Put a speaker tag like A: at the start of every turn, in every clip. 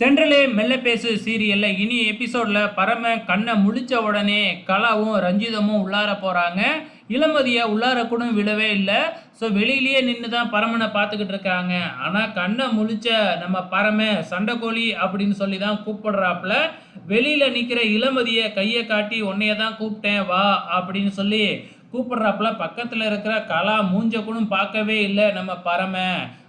A: தென்றலே மெல்ல பேசு சீரியல்ல இனி எபிசோட்ல பரம கண்ணை முழிச்ச உடனே கலாவும் ரஞ்சிதமும் உள்ளார போறாங்க. இளமதிய உள்ளார கூட விழவே இல்லை. ஸோ வெளியிலேயே நின்று தான் பரமனை பார்த்துக்கிட்டு இருக்காங்க. ஆனால் கண்ணை முழிச்ச நம்ம பரம சண்டைக்கோழி அப்படின்னு சொல்லி தான் கூப்பிடுறாப்புல. வெளியில நிற்கிற இளமதியை கையை காட்டி உன்னைய தான் கூப்பிட்டேன் வா அப்படின்னு சொல்லி கூப்பிடுறாப்புல. பக்கத்தில் இருக்கிற கலா மூஞ்ச கூட பார்க்கவே இல்லை நம்ம பரம.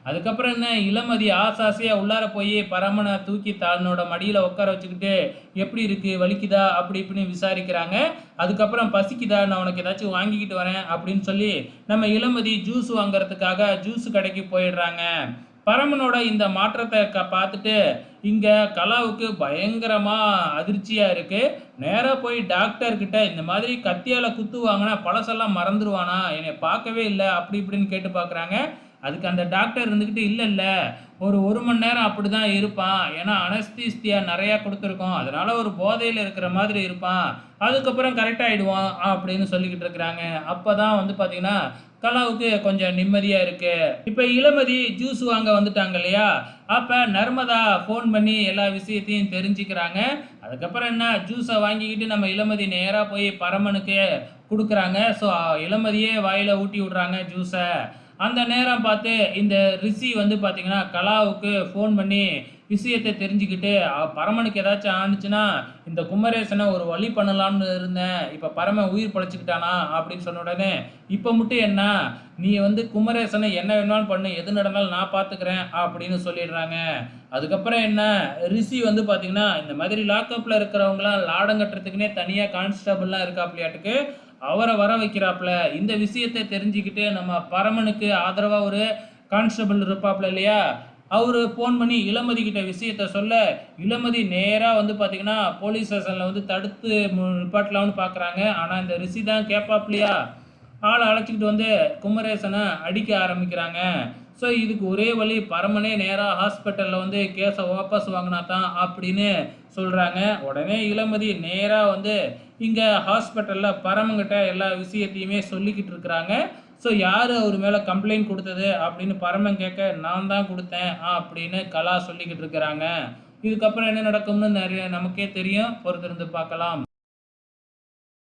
A: அதுக்கப்புறம் என்ன, இளமதி ஆசாசியாக உள்ளார போய் பரமனை தூக்கி தன்னோட மடியில் உட்கார வச்சுக்கிட்டு எப்படி இருக்கு வலிக்குதா அப்படி இப்படின்னு விசாரிக்கிறாங்க. அதுக்கப்புறம் பசிக்குதா, நான் உனக்கு ஏதாச்சும் வாங்கிக்கிட்டு வரேன் அப்படின்னு சொல்லி நம்ம இளமதி ஜூஸ் வாங்குறதுக்காக ஜூஸ் கடைக்கு போயிடுறாங்க. பரமனோட இந்த மாற்றத்தை பார்த்துட்டு இங்கே கலாவுக்கு பயங்கரமாக அதிர்ச்சியாக இருக்குது. நேராக போய் டாக்டர்கிட்ட இந்த மாதிரி கத்தியால் குத்து வாங்கினா பழசெல்லாம் மறந்துடுவானா, என்னை பார்க்கவே இல்லை அப்படி இப்படின்னு கேட்டு பார்க்குறாங்க. அதுக்கு அந்த டாக்டர் இருந்துக்கிட்டு இல்லை ஒரு மணி நேரம் அப்படி தான் இருப்பான், ஏன்னா அனஸ்தீஸ்தியா நிறையா கொடுத்துருக்கோம், அதனால் ஒரு போதையில் இருக்கிற மாதிரி இருப்பான், அதுக்கப்புறம் கரெக்டாகிடுவான் அப்படின்னு சொல்லிக்கிட்டு இருக்கிறாங்க. அப்போ தான் வந்து பார்த்திங்கன்னா கலாவுக்கு கொஞ்சம் நிம்மதியாக இருக்குது. இப்போ இளமதி ஜூஸ் வாங்க வந்துட்டாங்க இல்லையா, அப்போ நர்மதா ஃபோன் பண்ணி எல்லா விஷயத்தையும் தெரிஞ்சுக்கிறாங்க. அதுக்கப்புறம் என்ன, ஜூஸை வாங்கிக்கிட்டு நம்ம இளமதி நேராக போய் பரமனுக்கு கொடுக்குறாங்க. ஸோ இளமதியே வாயில் ஊட்டி விட்றாங்க ஜூஸை. அந்த நேரம் பார்த்து இந்த ரிஷி வந்து பார்த்திங்கன்னா கலாவுக்கு ஃபோன் பண்ணி விஷயத்தை தெரிஞ்சுக்கிட்டு பரமனுக்கு ஏதாச்சும் ஆணுச்சுன்னா இந்த குமரேசனை ஒரு வழி பண்ணலாம்னு இருந்தேன், இப்போ பரமன் உயிர் பழச்சிக்கிட்டானா அப்படின்னு சொன்ன உடனே இப்போ மட்டும் என்ன, நீ வந்து குமரேசனை என்ன வேணாலும் பண்ணு, எது நடந்தாலும் நான் பார்த்துக்கிறேன் அப்படின்னு சொல்லிடுறாங்க. அதுக்கப்புறம் என்ன, ரிஷி வந்து பார்த்திங்கன்னா இந்த மாதிரி லாக்கப்பில் இருக்கிறவங்களாம் லாடம் கட்டுறதுக்குன்னே தனியாக கான்ஸ்டபிள்லாம் இருக்காப்லையாட்டுக்கு, அவரை வர வைக்கிறாப்புல. இந்த விஷயத்தை தெரிஞ்சுக்கிட்டு நம்ம பரமனுக்கு ஆதரவாக ஒரு கான்ஸ்டபிள் இருப்பாப்புல இல்லையா, அவர் ஃபோன் பண்ணி இளமதி கிட்ட விஷயத்த சொல்ல, இளமதி நேராக வந்து பார்த்திங்கன்னா போலீஸ் ஸ்டேஷனில் வந்து தடுத்து நிப்பாட்டலாம்னு பார்க்குறாங்க. ஆனால் இந்த ரிஷி தான் கேட்பாப்லையா, ஆளை அழைச்சிக்கிட்டு வந்து குமரேசனை அடிக்க ஆரம்பிக்கிறாங்க. ஸோ இதுக்கு ஒரே வழி, பரமனே நேராக ஹாஸ்பிட்டலில் வந்து கேஸை வாபஸ் வாங்கினா தான் அப்படின்னு சொல்கிறாங்க. உடனே இளமதி நேராக வந்து இங்கே ஹாஸ்பிட்டலில் பரமங்கிட்ட எல்லா விஷயத்தையுமே சொல்லிக்கிட்டு இருக்கிறாங்க. ஸோ யார் அவர் மேலே கம்ப்ளைண்ட் கொடுத்தது அப்படின்னு பரமன் கேட்க, நான் தான் கொடுத்தேன் அப்படின்னு கலா சொல்லிக்கிட்டு இருக்கிறாங்க. இதுக்கப்புறம் என்ன நடக்கும்னு நமக்கே தெரியும், பொறுத்திருந்து பார்க்கலாம்.